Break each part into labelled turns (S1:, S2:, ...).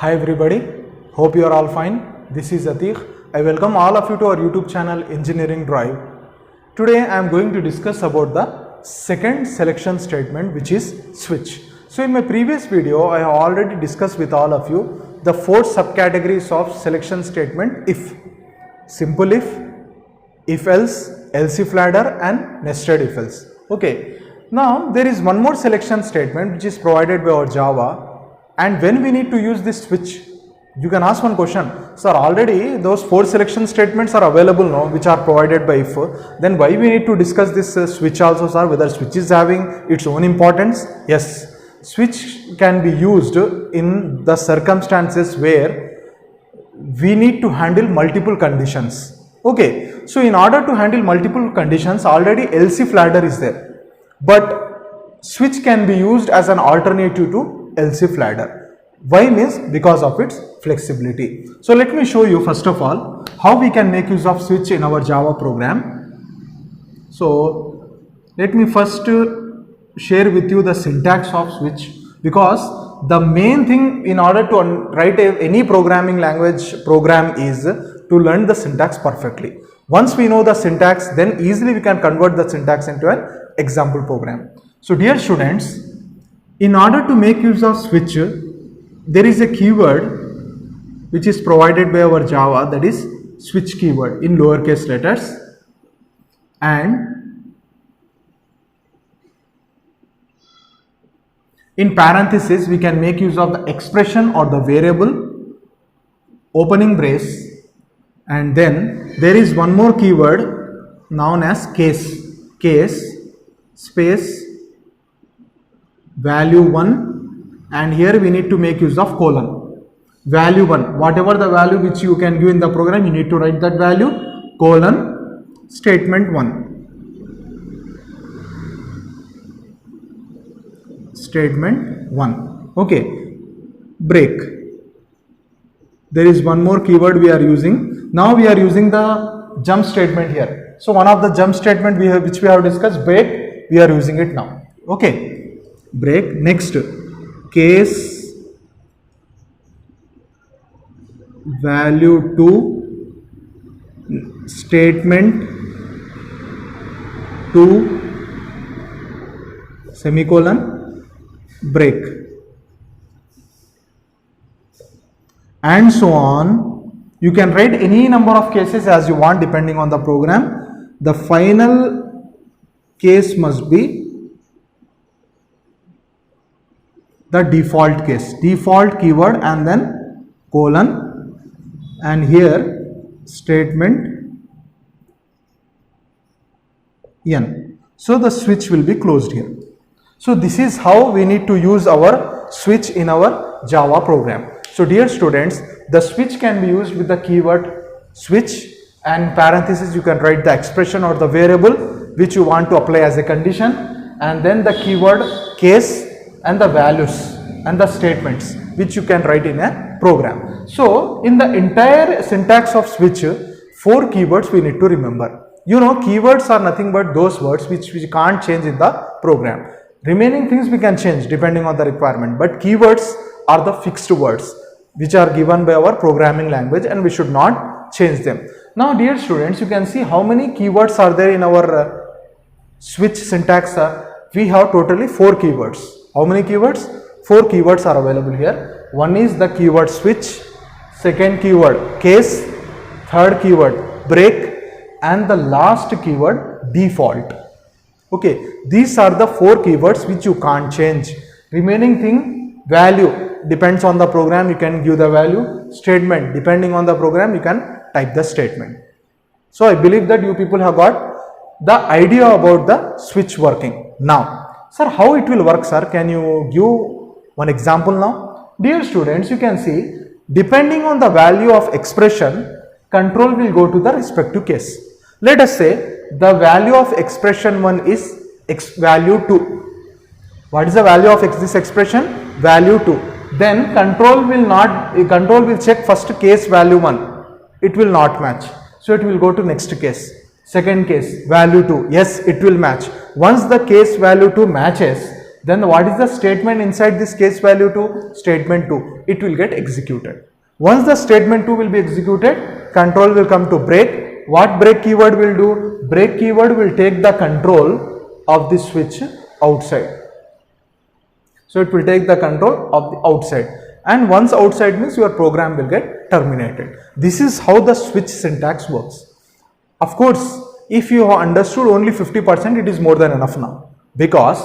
S1: Hi everybody, hope you are all fine. This is Atiq. I welcome all of you to our YouTube channel Engineering Drive. Today I am going to discuss about the second selection statement, which is switch. So in my previous video I have already discussed with all of you the four subcategories of selection statement: if, simple if else, else if ladder and nested if else. Okay, now there is one more selection statement which is provided by our Java. And when we need to use this switch, you can ask one question, sir, already those four selection statements are available now, which are provided by if, then why we need to discuss this switch also, sir, whether switch is having its own importance? Yes, switch can be used in the circumstances where we need to handle multiple conditions. Okay, so in order to handle multiple conditions, already else if ladder is there, but switch can be used as an alternative to else if ladder. Why means because of its flexibility. So let me show you first of all how we can make use of switch in our Java program. So let me first share with you the syntax of switch, because the main thing in order to write any programming language program is to learn the syntax perfectly. Once we know the syntax, then easily we can convert the syntax into an example program. So dear students, in order to make use of switch, there is a keyword which is provided by our Java, that is switch keyword in lowercase letters, and in parenthesis we can make use of the expression or the variable, opening brace, and then there is one more keyword known as case space value 1, and here we need to make use of colon. Value 1, whatever the value which you can give in the program, you need to write that value, colon, statement 1. Statement 1. Okay, break. There is one more keyword we are using. Now we are using the jump statement here. So one of the jump statement which we have discussed, break, we are using it now. Okay. Break. Next, case value 2 statement 2 semicolon break, and so on. You can write any number of cases as you want depending on the program. The final case must be the default case, default keyword, and then colon, and here statement n. So the switch will be closed here. So this is how we need to use our switch in our Java program. So dear students, the switch can be used with the keyword switch, and parenthesis you can write the expression or the variable which you want to apply as a condition, and then the keyword case and the values and the statements which you can write in a program. So in the entire syntax of switch, 4 keywords we need to remember. You know, keywords are nothing but those words which we can't change in the program. Remaining things we can change depending on the requirement, but keywords are the fixed words which are given by our programming language, and we should not change them. Now dear students, you can see how many keywords are there in our switch syntax. We have totally 4 keywords. How many keywords? 4 keywords are available here. One is the keyword switch, second keyword case, third keyword break, and the last keyword default. Okay, these are the 4 keywords which you can't change. Remaining thing, value, depends on the program, you can give the value. Statement, depending on the program, you can type the statement. So I believe that you people have got the idea about the switch working. Now, sir, how it will work, sir? Can you give one example now? Dear students, you can see, depending on the value of expression, control will go to the respective case. Let us say the value of expression 1 is value 2. What is the value of this expression? Value 2. Then control will check first case value 1. It will not match. So it will go to next case. Second case, value 2. Yes, it will match. Once the case value 2 matches, then what is the statement inside this case value 2? Statement 2. It will get executed. Once the statement 2 will be executed, control will come to break. What break keyword will do? Break keyword will take the control of the switch outside. So it will take the control of the outside, and once outside means your program will get terminated. This is how the switch syntax works. Of course, if you have understood only 50%, it is more than enough now, because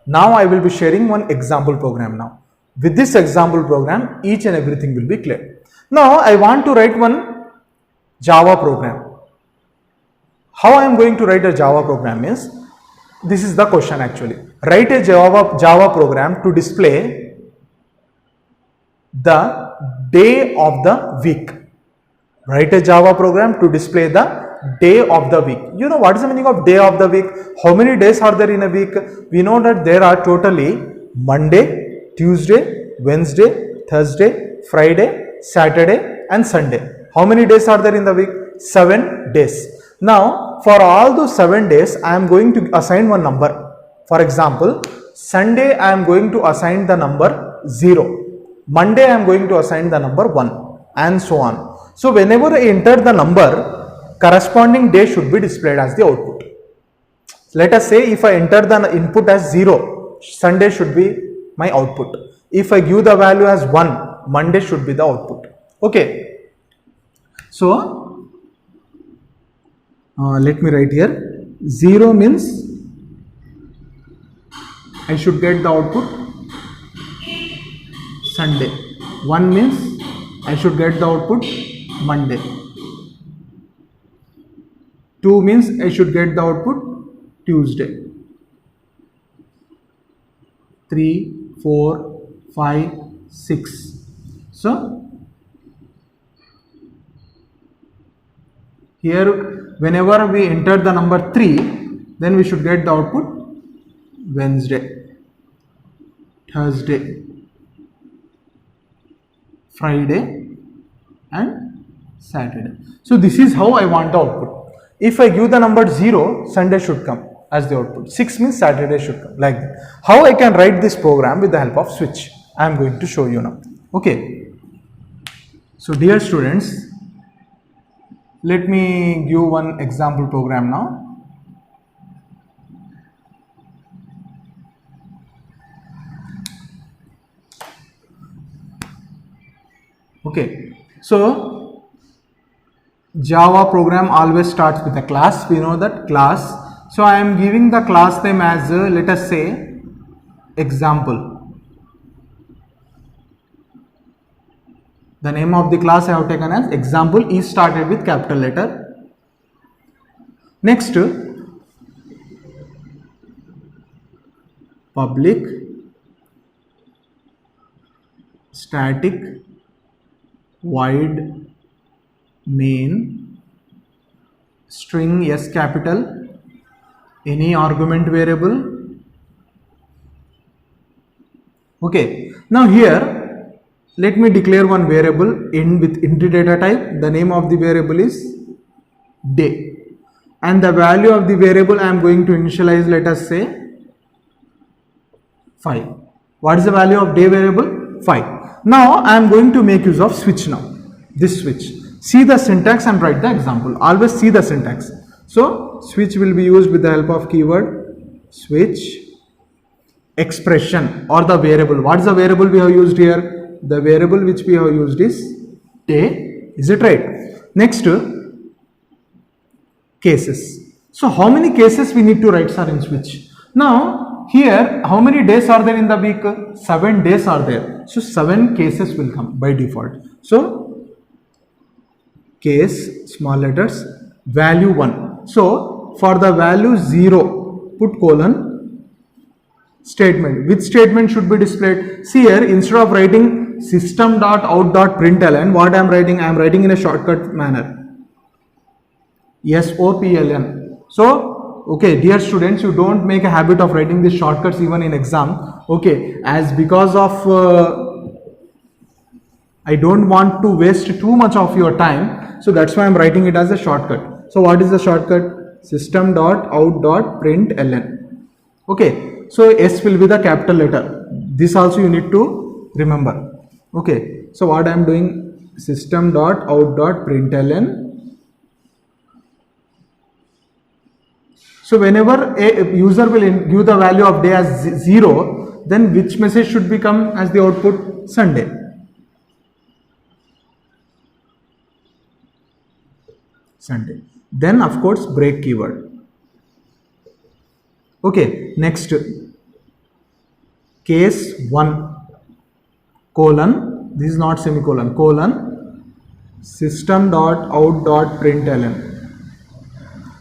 S1: now I will be sharing one example program now. With this example program, each and everything will be clear. Now I want to write one Java program. How I am going to write a Java program is, this is the question actually. Write a Java program to display the day of the week. Write a Java program to display the day of the week. You know what is the meaning of day of the week? How many days are there in a week? We know that there are totally Monday, Tuesday, Wednesday, Thursday, Friday, Saturday and Sunday. How many days are there in the week? 7 days. Now for all those 7 days I am going to assign one number. For example, Sunday I am going to assign the number 0. Monday I am going to assign the number 1 and so on. So whenever I enter the number, corresponding day should be displayed as the output. Let us say if I enter the input as 0, Sunday should be my output. If I give the value as 1, Monday should be the output. Okay. So let me write here. 0 means I should get the output Sunday. 1 means I should get the output Monday. 2 means I should get the output Tuesday. 3, 4, 5, 6. So here whenever we enter the number 3, then we should get the output Wednesday, Thursday, Friday and Saturday. So this is how I want the output. If I give the number 0, Sunday should come as the output. 6 means Saturday should come, like that. How I can write this program with the help of switch? I am going to show you now. Okay. So dear students, let me give one example program now. Okay, so Java program always starts with a class. We know that class. So I am giving the class name as let us say example. The name of the class I have taken as example is started with capital letter. Next, public static void main string S capital, any argument variable. Okay, now here let me declare one variable in with int data type. The name of the variable is day, and the value of the variable I am going to initialize, let us say 5. What is the value of day variable? 5. Now I am going to make use of switch now. This switch. See the syntax and write the example. Always see the syntax. So switch will be used with the help of keyword switch expression or the variable. What is the variable we have used here? The variable which we have used is day. Is it right? Next, cases. So how many cases we need to write, sir, in switch? Now here how many days are there in the week? 7 days are there. So 7 cases will come by default. So case, small letters, value 1. So for the value 0, put colon, statement. Which statement should be displayed? See here, instead of writing system.out.println, what I am writing? I am writing in a shortcut manner. SOPLN. So, okay, dear students, you don't make a habit of writing these shortcuts even in exam. Okay, as because of I don't want to waste too much of your time, so that's why I am writing it as a shortcut. So what is the shortcut? System.out.println. Okay, so S will be the capital letter. This also you need to remember. Okay, so what I am doing, system dot out dot println. So whenever a user will give the value of day as 0, then which message should become as the output? Sunday. Sunday. Then of course break keyword. Okay, next case 1 colon, this is not semicolon, colon system dot out dot println.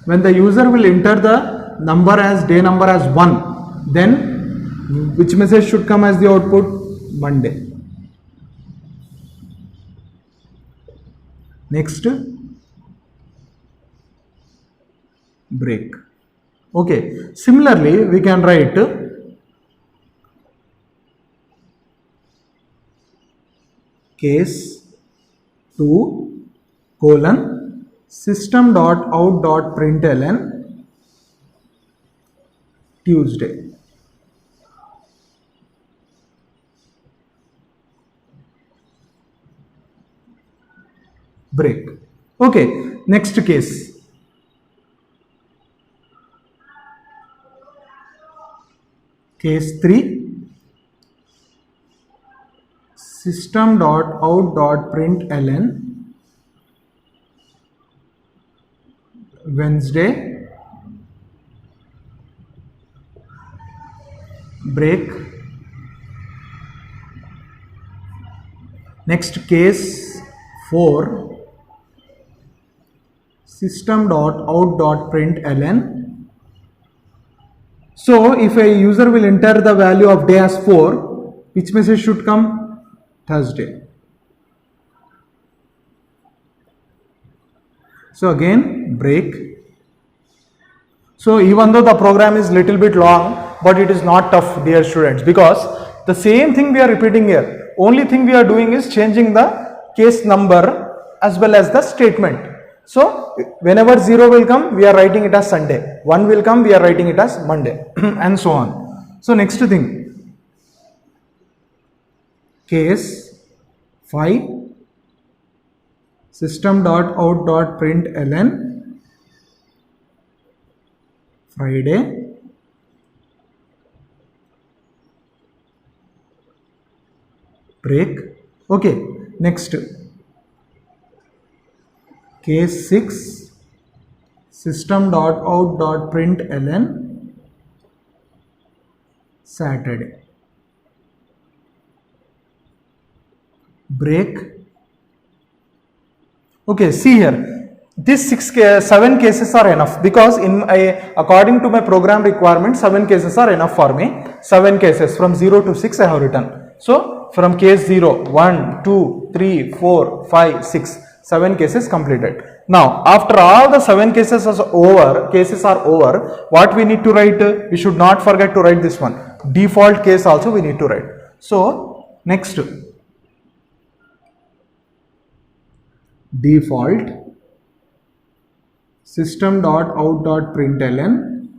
S1: When the user will enter the number as day number as 1, then which message should come as the output? Monday. Next break. Okay, similarly we can write case 2 colon system dot out dot println Tuesday. Break. Okay, next case. Case 3 system dot out dot println Wednesday. Break. Next case 4 system dot out dot println. So if a user will enter the value of day as 4, which message should come? Thursday. So again break. So even though the program is little bit long, but it is not tough, dear students, because the same thing we are repeating here. Only thing we are doing is changing the case number as well as the statement. So whenever 0 will come, we are writing it as Sunday. 1 will come, we are writing it as Monday and so on. So next thing, case 5 system dot out dot println Friday. Break. Okay, next case 6 system dot out dot println Saturday. Break. Okay, see here, these 7 cases are enough, because according to my program requirement 7 cases are enough for me. 7 cases from 0 to 6 I have written. So from case 0, 1, 2, 3, 4, 5, 6, 7 cases completed. Now after all the 7 cases are over, what we need to write? We should not forget to write this one. Default case also we need to write. So next, default system dot out dot println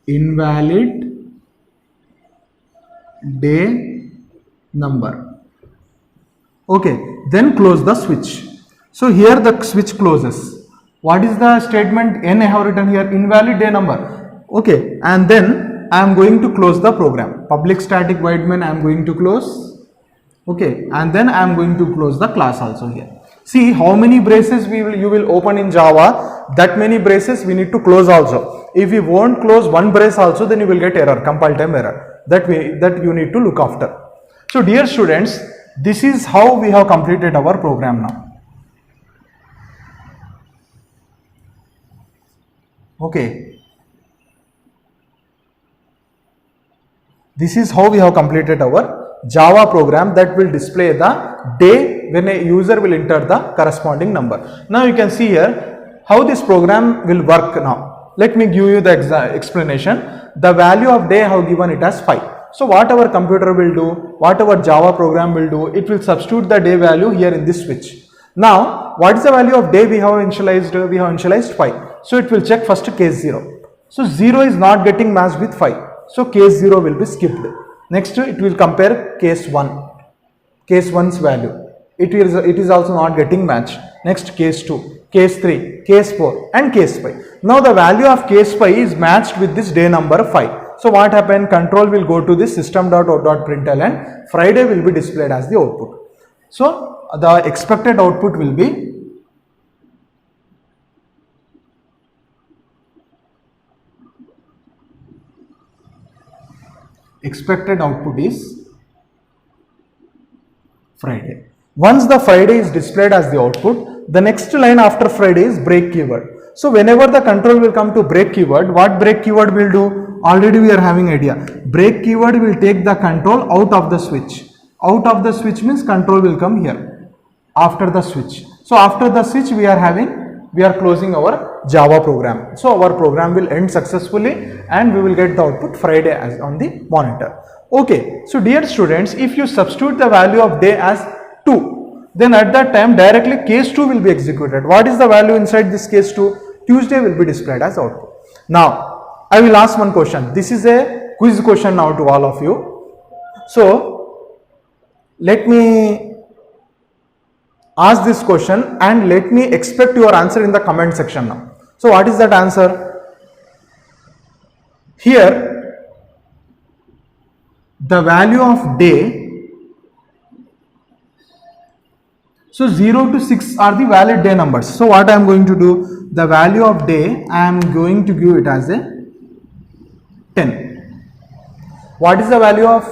S1: invalid day number. Okay, then close the switch. So here the switch closes. What is the statement? N I have written here, invalid day number. Okay, and then I am going to close the program. Public static void main I am going to close. Okay, and then I am going to close the class also here. See how many braces you will open in Java. That many braces we need to close also. If you won't close one brace also, then you will get error, compile time error. That you need to look after. So dear students, this is how we have completed our program now. Okay. This is how we have completed our Java program that will display the day when a user will enter the corresponding number. Now you can see here how this program will work now. Let me give you the explanation. The value of day I have given it as 5. So what our computer will do, what our Java program will do, it will substitute the day value here in this switch. Now what is the value of day we have initialized? We have initialized 5. So it will check first case 0. So 0 is not getting matched with 5. So case 0 will be skipped. Next it will compare case 1. Case 1's value. It is also not getting matched. Next case 2, case 3, case 4 and case 5. Now the value of case 5 is matched with this day number 5. So what happened? Control will go to this system.out.println and Friday will be displayed as the output. So the expected output will be Friday. Once the Friday is displayed as the output, the next line after Friday is break keyword. So whenever the control will come to break keyword, what break keyword will do? Already we are having idea. Break keyword will take the control out of the switch. Out of the switch means control will come here after the switch. So after the switch we are closing our Java program. So our program will end successfully and we will get the output Friday as on the monitor. Okay, so dear students, if you substitute the value of day as 2, then at that time directly case 2 will be executed. What is the value inside this case 2? Tuesday will be displayed as output. Now, I will ask one question. This is a quiz question now to all of you. So, let me ask this question and let me expect your answer in the comment section now. So, what is that answer? Here, the value of day, so 0 to 6 are the valid day numbers. So what I am going to do, the value of day I am going to give it as a 10. What is the value of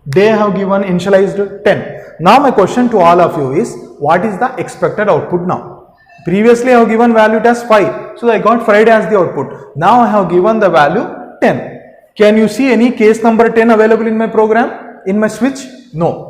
S1: day I have given initialized? 10. Now my question to all of you is, what is the expected output now? Previously I have given value as 5, so I got Friday as the output. Now I have given the value 10. Can you see any case number 10 available in my program, in my switch? No.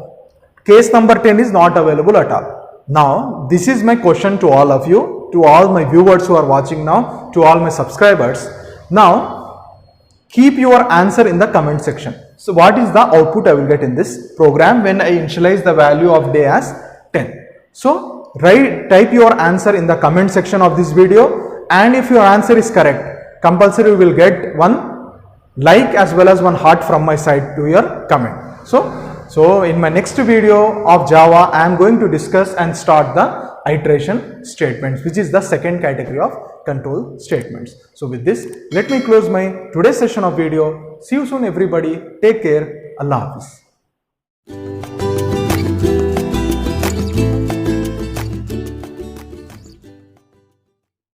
S1: Case number 10 is not available at all. Now, this is my question to all of you, to all my viewers who are watching now, to all my subscribers. Now, keep your answer in the comment section. So, what is the output I will get in this program when I initialize the value of day as 10? So, type your answer in the comment section of this video, and if your answer is correct, compulsory you will get one like as well as one heart from my side to your comment. So in my next video of Java, I am going to discuss and start the iteration statements, which is the second category of control statements. So with this, let me close my today's session of video. See you soon everybody. Take care. Allah Hafiz.